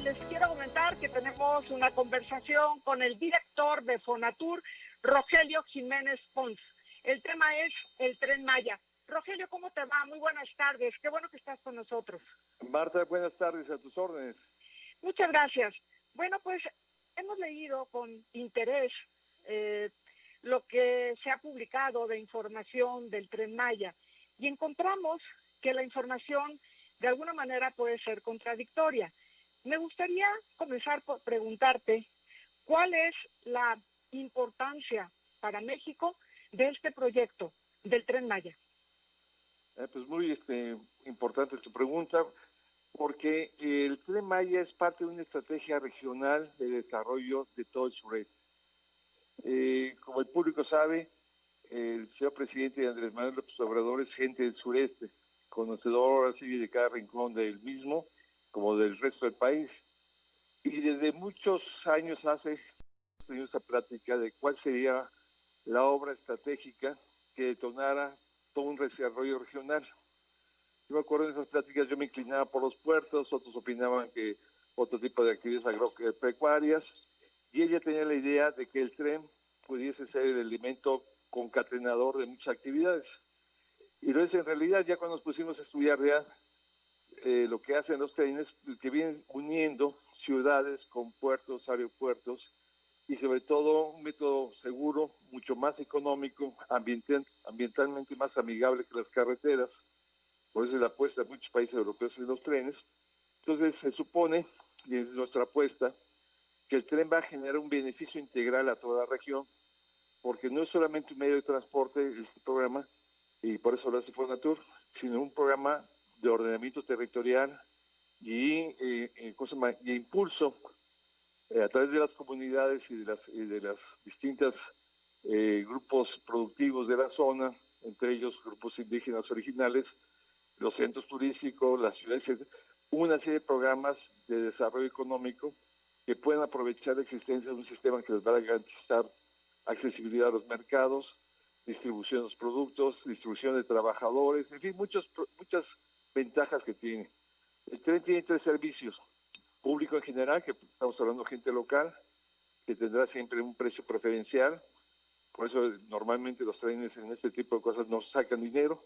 les quiero comentar que tenemos una conversación con el director de Fonatur, Rogelio Jiménez Pons. El tema es el Tren Maya. Rogelio, ¿cómo te va? Muy buenas tardes. Qué bueno que estás con nosotros. Marta, buenas tardes, a tus órdenes. Muchas gracias. Bueno, pues hemos leído con interés lo que se ha publicado de información del Tren Maya y encontramos que la información de alguna manera puede ser contradictoria. Me gustaría comenzar por preguntarte cuál es la importancia para México de este proyecto del Tren Maya. Pues muy importante tu pregunta, porque el Tren Maya es parte de una estrategia regional de desarrollo de todo el sureste. Como el público sabe, el señor presidente Andrés Manuel López Obrador es gente del sureste, conocedor así de cada rincón del mismo, como del resto del país. Y desde muchos años hace tenido esta plática de cuál sería la obra estratégica que detonara todo un desarrollo regional. Yo me acuerdo de esas pláticas, yo me inclinaba por los puertos, otros opinaban que otro tipo de actividades agropecuarias, y ella tenía la idea de que el tren pudiese ser el elemento concatenador de muchas actividades. Y lo es en realidad, ya cuando nos pusimos a estudiar ya lo que hacen los trenes, que vienen uniendo ciudades con puertos, aeropuertos, y sobre todo un método seguro, mucho más económico, ambientalmente más amigable que las carreteras. Por eso es la apuesta de muchos países europeos en los trenes. Entonces se supone, y es nuestra apuesta, que el tren va a generar un beneficio integral a toda la región, porque no es solamente un medio de transporte este programa, y por eso lo hace Fonatur, sino un programa de ordenamiento territorial y impulso a través de las comunidades y de las distintas grupos productivos de la zona, entre ellos grupos indígenas originales, los centros turísticos, las ciudades, una serie de programas de desarrollo económico que pueden aprovechar la existencia de un sistema que les va a garantizar accesibilidad a los mercados, distribución de los productos, distribución de trabajadores, en fin, muchas ventajas que tiene. El tren tiene 3 servicios: público en general, que estamos hablando de gente local, que tendrá siempre un precio preferencial, por eso normalmente los trenes en este tipo de cosas no sacan dinero,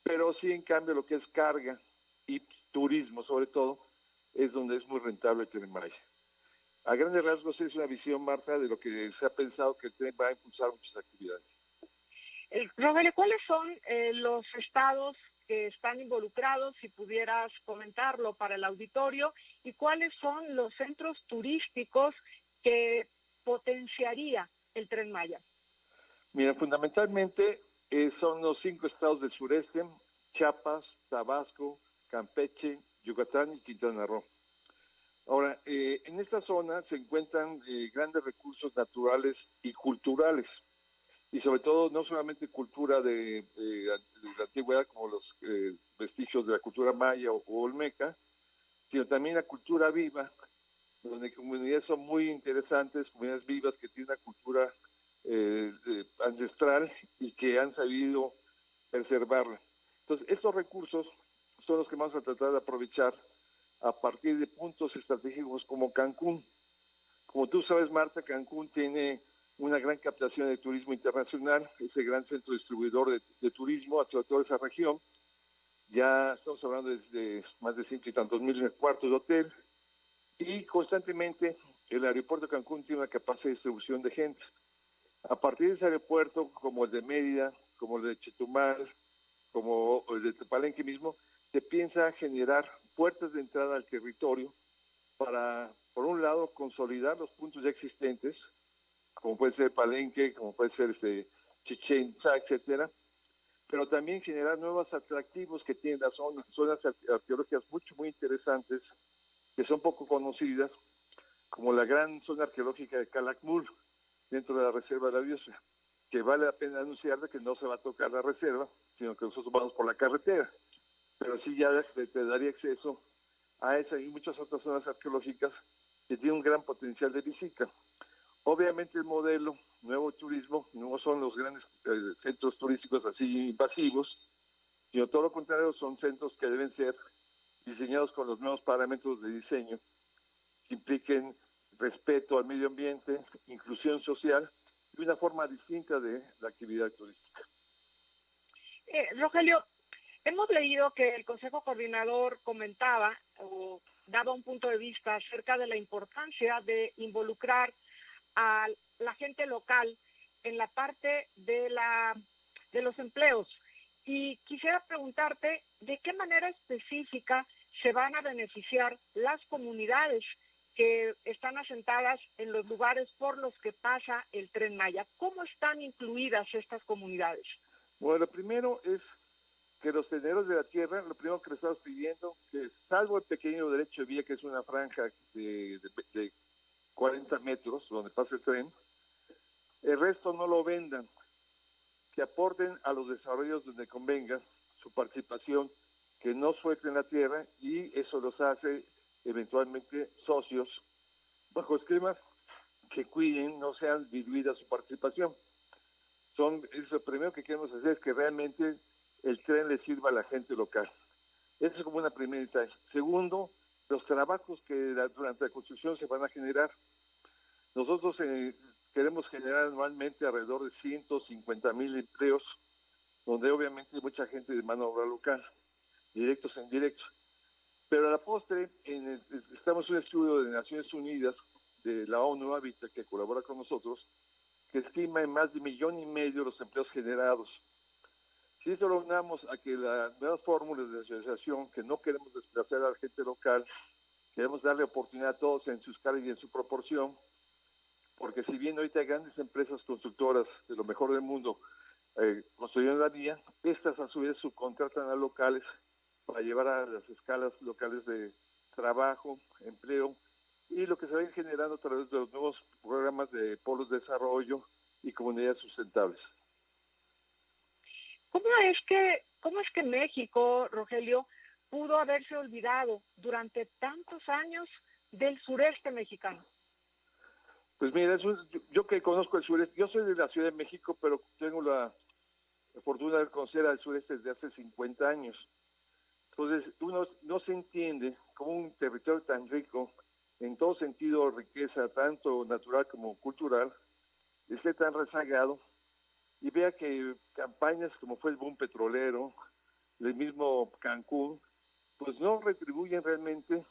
pero sí en cambio lo que es carga y turismo sobre todo, es donde es muy rentable el Tren Maya. A grandes rasgos es una visión, Marta, de lo que se ha pensado que el tren va a impulsar muchas actividades. Rogelio, ¿cuáles son los estados que están involucrados, si pudieras comentarlo para el auditorio, y cuáles son los centros turísticos que potenciaría el Tren Maya? Mira, fundamentalmente son los 5 estados del sureste: Chiapas, Tabasco, Campeche, Yucatán y Quintana Roo. Ahora, en esta zona se encuentran grandes recursos naturales y culturales, y sobre todo no solamente cultura de la antigüedad como los vestigios de la cultura maya o olmeca, sino también la cultura viva, donde comunidades son muy interesantes, comunidades vivas que tienen una cultura ancestral y que han sabido preservarla. Entonces, estos recursos son los que vamos a tratar de aprovechar a partir de puntos estratégicos como Cancún. Como tú sabes, Marta, Cancún tiene una gran captación de turismo internacional, es el gran centro distribuidor de turismo hacia toda esa región. Ya estamos hablando de más de 100 y tantos mil cuartos de hotel, y constantemente el aeropuerto de Cancún tiene una capacidad de distribución de gente. A partir de ese aeropuerto, como el de Mérida, como el de Chetumal, como el de Palenque mismo, se piensa generar puertas de entrada al territorio para, por un lado, consolidar los puntos ya existentes, como puede ser Palenque, como puede ser Chichén Itzá, etcétera, pero también generar nuevos atractivos que tienen las zonas arqueológicas muy interesantes, que son poco conocidas, como la gran zona arqueológica de Calakmul, dentro de la Reserva de la Biosfera, que vale la pena anunciarle que no se va a tocar la reserva, sino que nosotros vamos por la carretera, pero sí ya te daría acceso a esa y muchas otras zonas arqueológicas que tienen un gran potencial de visita. Obviamente el modelo nuevo turismo no son los grandes centros turísticos así invasivos, sino todo lo contrario, son centros que deben ser diseñados con los nuevos parámetros de diseño impliquen respeto al medio ambiente, inclusión social y una forma distinta de la actividad turística. Rogelio, hemos leído que el Consejo Coordinador comentaba o daba un punto de vista acerca de la importancia de involucrar a la gente local en la parte de los empleos. Y quisiera preguntarte de qué manera específica se van a beneficiar las comunidades que están asentadas en los lugares por los que pasa el Tren Maya. ¿Cómo están incluidas estas comunidades? Bueno, lo primero es que los tenedores de la tierra, lo primero que les estamos pidiendo, que salvo el pequeño derecho de vía, que es una franja de 40 metros donde pasa el tren, el resto no lo vendan, que aporten a los desarrollos donde convenga su participación, que no suelten la tierra, y eso los hace eventualmente socios bajo esquemas que cuiden, no sean diluida su participación. Es lo primero que queremos hacer, es que realmente el tren le sirva a la gente local. Eso es como una primera instancia. Segundo, los trabajos que durante la construcción se van a generar. Nosotros queremos generar anualmente alrededor de 150,000 empleos, donde obviamente hay mucha gente de mano de obra local, directos e indirectos. Pero a la postre, estamos en un estudio de Naciones Unidas, de la ONU Habitat, que colabora con nosotros, que estima en más de 1,5 millones los empleos generados. Si esto lo unamos a que las nuevas fórmulas de asociación, que no queremos desplazar a la gente local, queremos darle oportunidad a todos en su escala y en su proporción, porque si bien ahorita hay grandes empresas constructoras de lo mejor del mundo construyendo la vía, estas a su vez subcontratan a locales para llevar a las escalas locales de trabajo, empleo, y lo que se va a ir generando a través de los nuevos programas de polos de desarrollo y comunidades sustentables. ¿Cómo es que México, Rogelio, pudo haberse olvidado durante tantos años del sureste mexicano? Pues mira, yo que conozco el sureste, yo soy de la Ciudad de México, pero tengo la fortuna de conocer al sureste desde hace 50 años. Entonces, uno no se entiende cómo un territorio tan rico, en todo sentido riqueza, tanto natural como cultural, esté tan rezagado, y vea que campañas como fue el boom petrolero, el mismo Cancún, pues no retribuyen realmente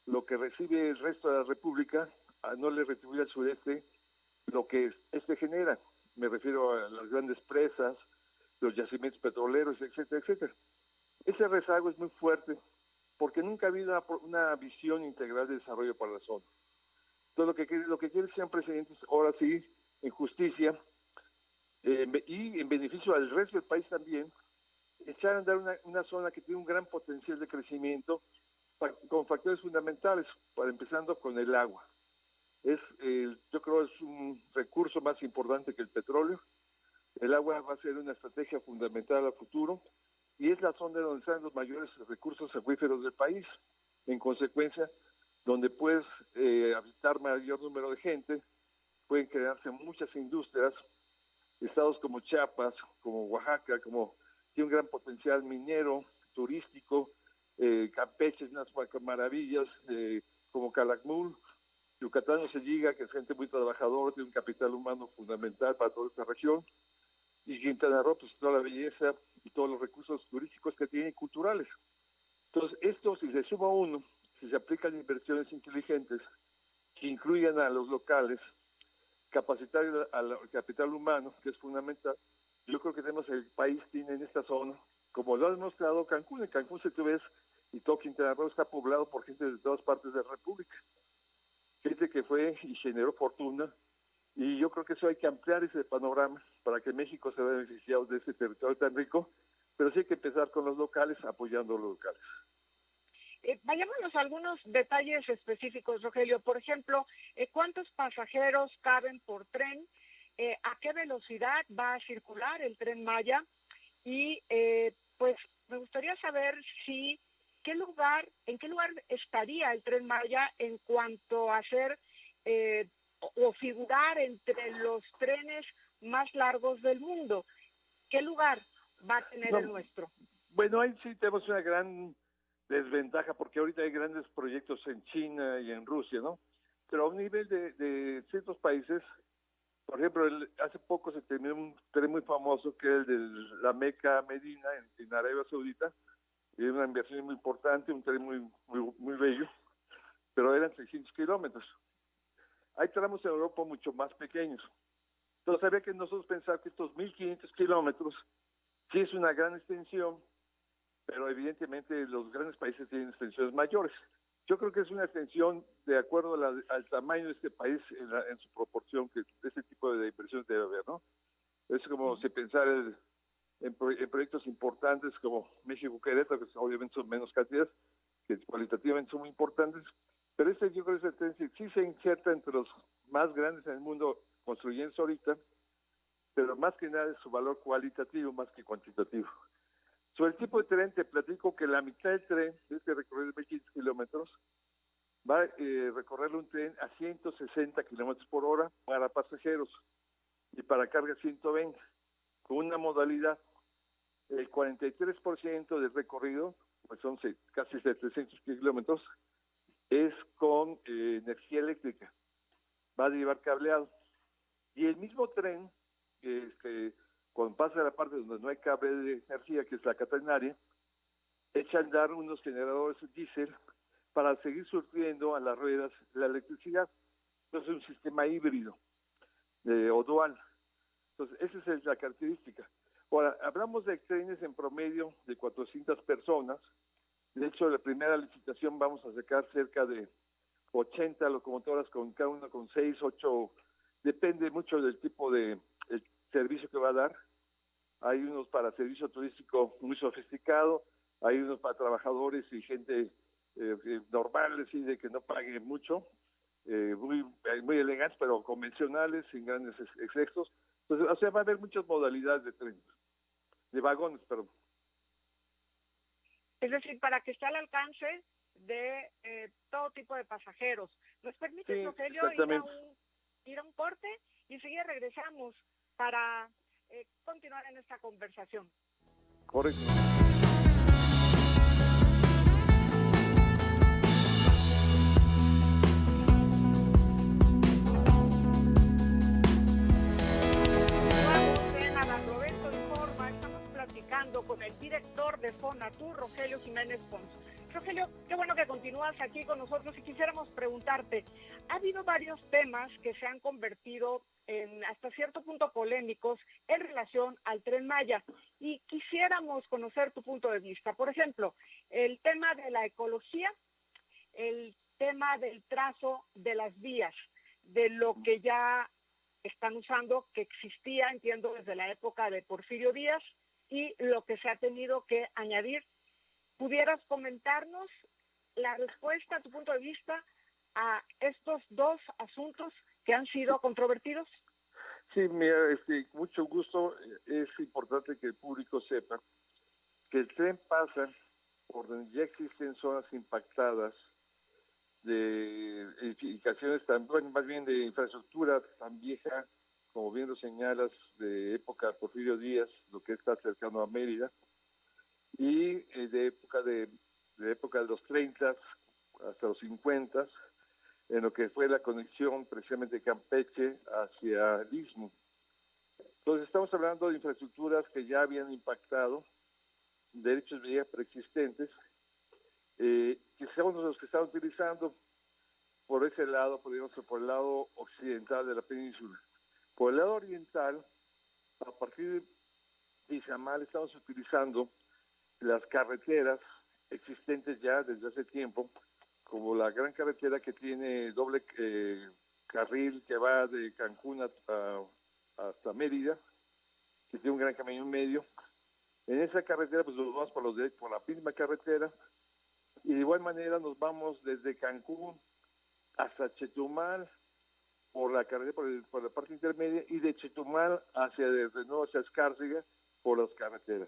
lo que recibe el resto de la República, no le retribuye al sureste lo que este genera. Me refiero a las grandes presas, los yacimientos petroleros, etcétera, etcétera. Ese rezago es muy fuerte porque nunca ha habido una visión integral de desarrollo para la zona. Entonces lo que quiere el señor presidente es, ahora sí, en justicia y en beneficio al resto del país también, echar a andar una zona que tiene un gran potencial de crecimiento con factores fundamentales, empezando con el agua. Yo creo es un recurso más importante que el petróleo. El agua va a ser una estrategia fundamental a futuro, y es la zona donde están los mayores recursos acuíferos del país. En consecuencia, donde puedes habitar mayor número de gente, pueden crearse muchas industrias. Estados como Chiapas, como Oaxaca, tiene un gran potencial minero, turístico, Campeche, unas maravillas, como Calakmul, Yucatán no se diga, que es gente muy trabajadora, tiene un capital humano fundamental para toda esta región, y Quintana Roo, pues toda la belleza y todos los recursos turísticos que tiene y culturales. Entonces, esto, si se suma uno, si se aplican inversiones inteligentes que incluyan a los locales, capacitar al capital humano, que es fundamental, yo creo que tenemos el país tiene en esta zona, como lo ha demostrado Cancún. En Cancún, si tú ves, y todo Quintana Roo está poblado por gente de todas partes de la República, gente que fue y generó fortuna, y yo creo que eso hay que ampliar ese panorama para que México se vea beneficiado de ese territorio tan rico, pero sí hay que empezar con los locales, apoyando a los locales. Vayámonos a algunos detalles específicos, Rogelio. Por ejemplo, ¿cuántos pasajeros caben por tren? ¿A qué velocidad va a circular el Tren Maya? Y pues me gustaría saber en qué lugar estaría el Tren Maya en cuanto a ser o figurar entre los trenes más largos del mundo. ¿Qué lugar va a tener el nuestro? Bueno, ahí sí tenemos una gran desventaja, porque ahorita hay grandes proyectos en China y en Rusia, ¿no? pero a un nivel de ciertos países. Por ejemplo, hace poco se terminó un tren muy famoso que es el de la Meca Medina en Arabia Saudita. Es una inversión muy importante, un tren muy bello, pero eran 600 kilómetros. Hay tramos en Europa mucho más pequeños. Entonces había que nosotros pensar que estos 1.500 kilómetros sí es una gran extensión, pero evidentemente los grandes países tienen extensiones mayores. Yo creo que es una extensión de acuerdo al tamaño de este país en su proporción, que este tipo de inversiones debe haber, ¿no? Es como si pensar en proyectos importantes como México-Querétaro, que obviamente son menos cantidades, que cualitativamente son muy importantes, pero yo creo que esa tendencia sí se inserta entre los más grandes en el mundo construyendo ahorita, pero más que nada es su valor cualitativo más que cuantitativo. Sobre el tipo de tren, te platico que la mitad del tren, de este recorrido de 1.500 kilómetros, va a recorrer un tren a 160 kilómetros por hora para pasajeros y para carga 120, con una modalidad. El 43% del recorrido, pues son casi 700 kilómetros, es con energía eléctrica. Va a llevar cableado. Y el mismo tren, cuando pasa a la parte donde no hay cable de energía, que es la catenaria, echa a andar unos generadores diésel para seguir surtiendo a las ruedas la electricidad. Entonces es un sistema híbrido o dual. Entonces esa es la característica. Ahora, hablamos de trenes en promedio de 400 personas. De hecho, la primera licitación vamos a sacar cerca de 80 locomotoras, con cada una con 6, 8, depende mucho del tipo de el servicio que va a dar. Hay unos para servicio turístico muy sofisticado, hay unos para trabajadores y gente normal, es decir, de que no pague mucho, muy elegantes, pero convencionales, sin grandes excesos. Entonces, o sea, va a haber muchas modalidades de trenes, de vagones, perdón. Es decir, para que esté al alcance de todo tipo de pasajeros. ¿Nos permite, Sí, Rogelio, ir a un corte? Y enseguida regresamos para continuar en esta conversación. Correcto. Con el director de Fonatur, Rogelio Jiménez Pons. Rogelio, qué bueno que continúas aquí con nosotros y quisiéramos preguntarte, ha habido varios temas que se han convertido en hasta cierto punto polémicos en relación al Tren Maya y quisiéramos conocer tu punto de vista. Por ejemplo, el tema de la ecología, el tema del trazo de las vías, de lo que ya están usando, que existía, entiendo, desde la época de Porfirio Díaz, y lo que se ha tenido que añadir. ¿Pudieras comentarnos la respuesta, tu punto de vista, a estos dos asuntos que han sido controvertidos? Sí, mira, mucho gusto. Es importante que el público sepa que el tren pasa por donde ya existen zonas impactadas de edificaciones tan, bueno, más bien de infraestructura tan vieja, como bien lo señalas, de época de Porfirio Díaz, lo que está cercano a Mérida, y de época de los 30 hasta los 50, en lo que fue la conexión precisamente de Campeche hacia el Istmo. Entonces estamos hablando de infraestructuras que ya habían impactado, derechos de vía preexistentes, que son los que están utilizando por ese lado, por el lado occidental de la península. Por el lado oriental, a partir de Izamal estamos utilizando las carreteras existentes ya desde hace tiempo, como la gran carretera que tiene doble carril que va de Cancún hasta Mérida, que tiene un gran camino en medio. En esa carretera pues nos vamos por la misma carretera y de igual manera nos vamos desde Cancún hasta Chetumal por la carretera, por la parte intermedia, y de Chetumal desde nuevo hacia Escárcega por las carreteras.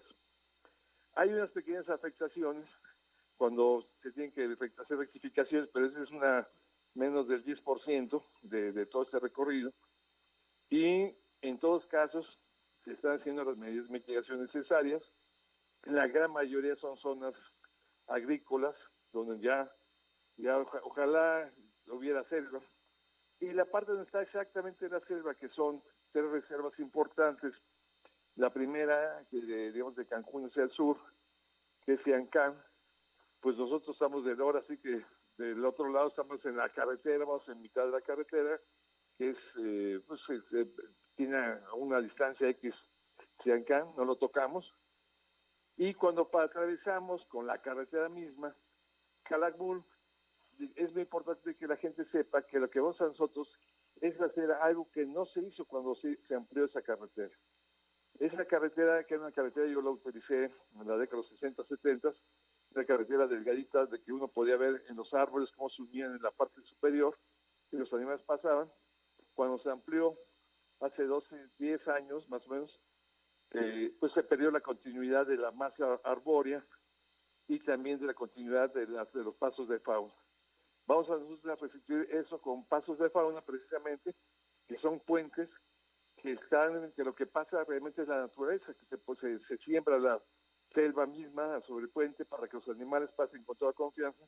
Hay unas pequeñas afectaciones cuando se tienen que hacer rectificaciones, pero esa es menos del 10% de todo este recorrido, y en todos casos se están haciendo las medidas de mitigación necesarias. La gran mayoría son zonas agrícolas, donde ya ojalá hubiera selva, y la parte donde está exactamente la selva, que son 3 reservas importantes. La primera, digamos, de Cancún hacia el sur, que es Siancán. Pues nosotros estamos ahora sí que del otro lado, estamos en la carretera, vamos en mitad de la carretera, que es, tiene una distancia X Siancán, no lo tocamos. Y cuando atravesamos con la carretera misma, Calakmul, es muy importante que la gente sepa que lo que vamos a nosotros es hacer algo que no se hizo cuando se amplió esa carretera. Esa carretera, que era una carretera, yo la utilicé en la década de los 60, 70, una carretera delgadita de que uno podía ver en los árboles cómo se unían en la parte superior y los animales pasaban. Cuando se amplió hace 12, 10 años más o menos, pues se perdió la continuidad de la masa arbórea y también de la continuidad de los pasos de fauna. Vamos a nosotros a restituir eso con pasos de fauna precisamente, que son puentes que lo que pasa realmente es la naturaleza, que se siembra la selva misma sobre el puente para que los animales pasen con toda confianza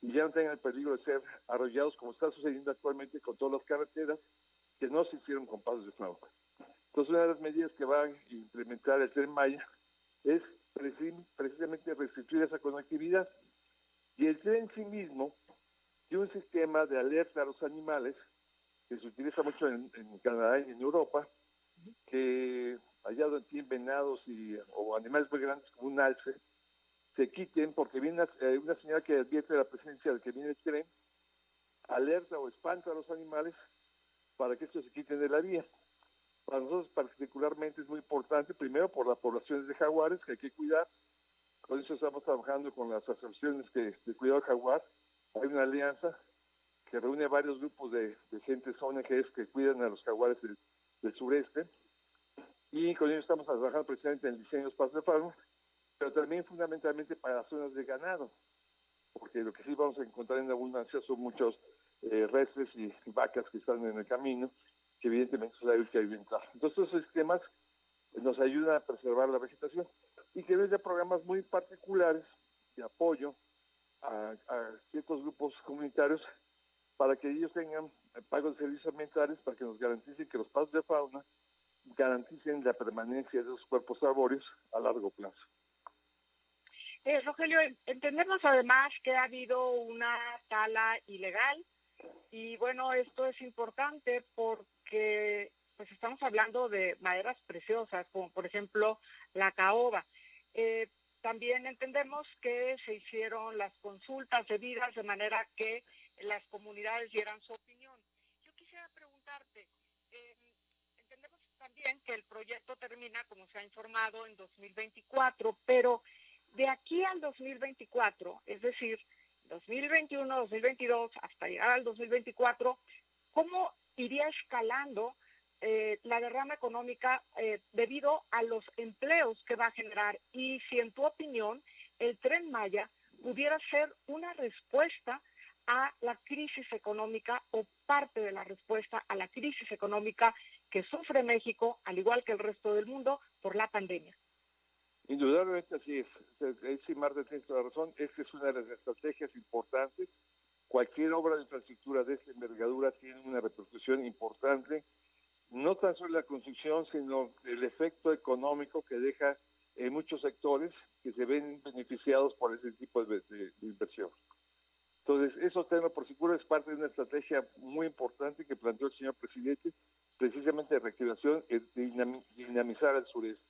y ya no tengan el peligro de ser arrollados como está sucediendo actualmente con todas las carreteras que no se hicieron con pasos de fauna. Entonces, una de las medidas que va a implementar el Tren Maya es precisamente restituir esa conectividad. Y el tren en sí mismo tiene un sistema de alerta a los animales que se utiliza mucho en Canadá y en Europa, que allá donde tienen venados o animales muy grandes como un alce, se quiten porque viene una señal que advierte la presencia de que viene el tren, alerta o espanta a los animales para que estos se quiten de la vía. Para nosotros particularmente es muy importante, primero por las poblaciones de jaguares que hay que cuidar. Con eso estamos trabajando con las asociaciones de cuidado del jaguar. Hay una alianza que reúne varios grupos de gentes ONGs que cuidan a los jaguares del sureste. Y con ellos estamos trabajando precisamente en el diseño de espacios de fauna, pero también fundamentalmente para las zonas de ganado, porque lo que sí vamos a encontrar en abundancia son muchos reses y vacas que están en el camino, que evidentemente es que hay ventaja. Entonces, estos sistemas nos ayudan a preservar la vegetación y que de programas muy particulares de apoyo a ciertos grupos comunitarios para que ellos tengan pagos de servicios ambientales para que nos garanticen que los pasos de fauna garanticen la permanencia de esos cuerpos arbóreos a largo plazo. Rogelio, entendemos además que ha habido una tala ilegal y bueno, esto es importante porque pues estamos hablando de maderas preciosas, como por ejemplo la caoba. También entendemos que se hicieron las consultas debidas de manera que las comunidades dieran su opinión. Yo quisiera preguntarte, entendemos también que el proyecto termina, como se ha informado, en 2024, pero de aquí al 2024, es decir, 2021, 2022, hasta llegar al 2024, ¿cómo iría escalando la derrama económica debido a los empleos que va a generar? Y si en tu opinión el Tren Maya pudiera ser una respuesta a la crisis económica o parte de la respuesta a la crisis económica que sufre México, al igual que el resto del mundo, por la pandemia. Indudablemente así es. Sí, Marta, tienes toda la razón. Esta es una de las estrategias importantes. Cualquier obra de infraestructura de esta envergadura tiene una repercusión importante, no tan solo la construcción, sino el efecto económico que deja en muchos sectores que se ven beneficiados por ese tipo de inversión. Entonces, eso tema por seguro es parte de una estrategia muy importante que planteó el señor presidente, precisamente de reactivación y dinamizar al sureste.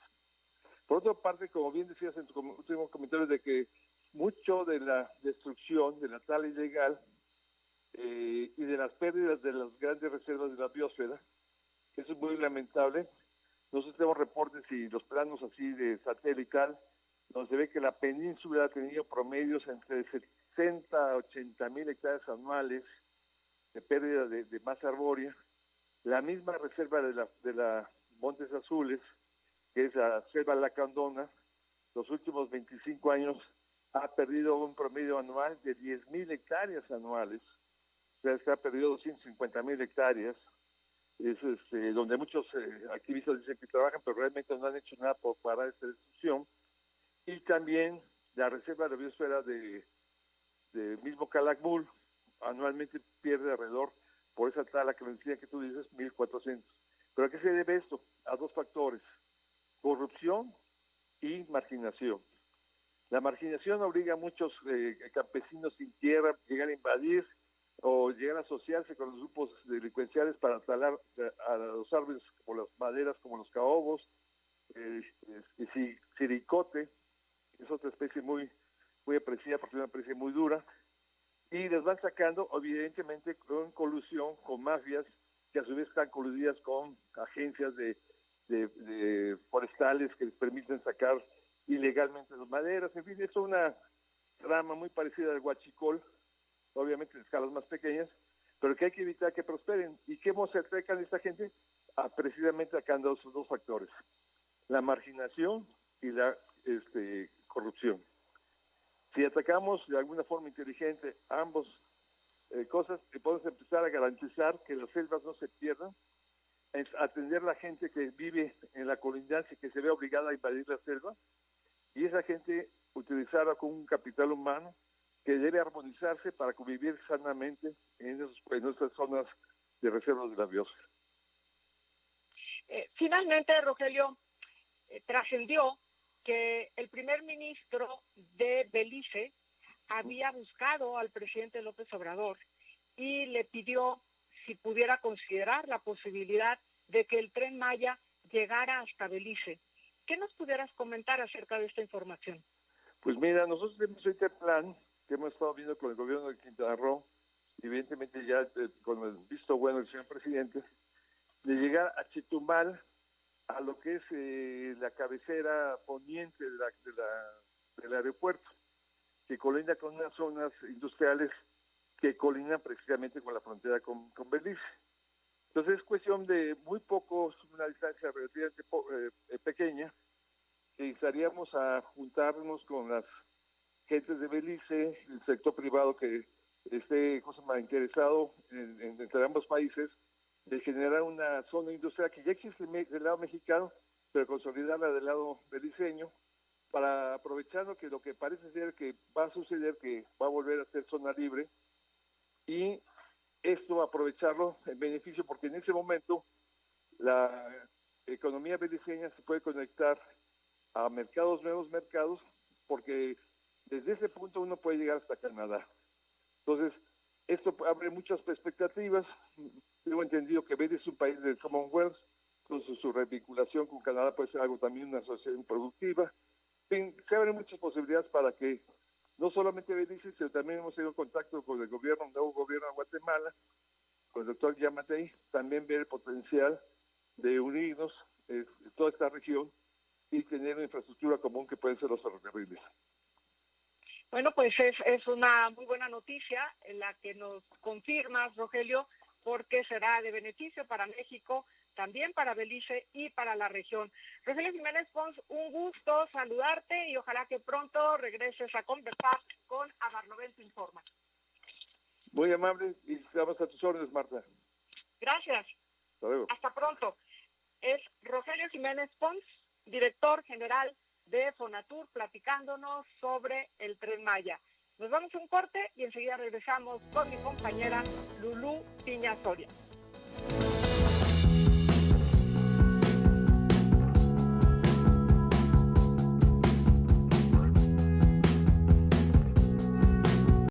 Por otra parte, como bien decías en tu último comentario, de que mucho de la destrucción, de la tala ilegal y de las pérdidas de las grandes reservas de la biosfera, eso es muy lamentable. Nosotros tenemos reportes y los planos así de satelital, donde se ve que la península ha tenido promedios entre 60 a 80 mil hectáreas anuales de pérdida de masa arbórea. La misma reserva de la Montes Azules, que es la selva lacandona, los últimos 25 años ha perdido un promedio anual de 10 mil hectáreas anuales. O sea, se ha perdido 250 mil hectáreas. Es donde muchos activistas dicen que trabajan, pero realmente no han hecho nada por parar esta destrucción. Y también la reserva de la biosfera de mismo Calakmul anualmente pierde alrededor por esa tala que me decía que tú dices, 1.400. ¿Pero a qué se debe esto? A dos factores: corrupción y marginación. La marginación obliga a muchos campesinos sin tierra a llegar a invadir o llegar a asociarse con los grupos delincuenciales para talar a los árboles como las maderas, como los caobos, y siricote, que es otra especie muy apreciada porque es una especie muy dura, y les van sacando, evidentemente, con colusión con mafias que a su vez están coludidas con agencias de forestales que les permiten sacar ilegalmente las maderas. En fin, es una trama muy parecida al huachicol, obviamente en escalas más pequeñas, pero que hay que evitar que prosperen. ¿Y qué se acercan a esta gente? Precisamente atacando esos dos factores: la marginación y la corrupción. Si atacamos de alguna forma inteligente ambos cosas, podemos empezar a garantizar que las selvas no se pierdan, atender a la gente que vive en la colindancia y que se ve obligada a invadir la selva, y esa gente utilizarla como un capital humano que debe armonizarse para convivir sanamente en esas zonas de reservas de la biosfera. Finalmente, Rogelio, trascendió que el primer ministro de Belice había buscado al presidente López Obrador y le pidió si pudiera considerar la posibilidad de que el Tren Maya llegara hasta Belice. ¿Qué nos pudieras comentar acerca de esta información? Pues mira, nosotros tenemos este plan que hemos estado viendo con el gobierno de Quintana Roo, evidentemente ya con el visto bueno del señor presidente, de llegar a Chetumal, a lo que es la cabecera poniente del aeropuerto, que colinda con unas zonas industriales que colindan precisamente con la frontera con Belice. Entonces es cuestión de muy poco, una distancia relativamente pequeña, que estaríamos a juntarnos con las gentes de Belice, el sector privado que esté interesado entre ambos países, de generar una zona industrial que ya existe del lado mexicano, pero consolidarla del lado beliceño, para aprovechando que lo que parece ser que va a suceder, que va a volver a ser zona libre, y esto aprovecharlo en beneficio, porque en ese momento la economía beliceña se puede conectar a nuevos mercados, porque desde ese punto uno puede llegar hasta Canadá. Entonces, esto abre muchas expectativas. Tengo entendido que Belice es un país del Commonwealth, entonces su revinculación con Canadá puede ser algo también, una asociación productiva. En fin, se abren muchas posibilidades para que no solamente Belice, sino también hemos tenido contacto con el nuevo gobierno de Guatemala, con el doctor Yamatei, también ver el potencial de unirnos toda esta región y tener una infraestructura común que pueden ser los ferrocarriles. Bueno, pues es una muy buena noticia en la que nos confirmas, Rogelio, porque será de beneficio para México, también para Belice y para la región. Rogelio Jiménez Pons, un gusto saludarte y ojalá que pronto regreses a conversar con Abarnobel Te Informa. Muy amable y estamos a tus órdenes, Marta. Gracias. Hasta luego. Hasta pronto. Es Rogelio Jiménez Pons, director general de Fonatur, platicándonos sobre el Tren Maya. Nos vamos a un corte y enseguida regresamos con mi compañera Lulú Piña Soria.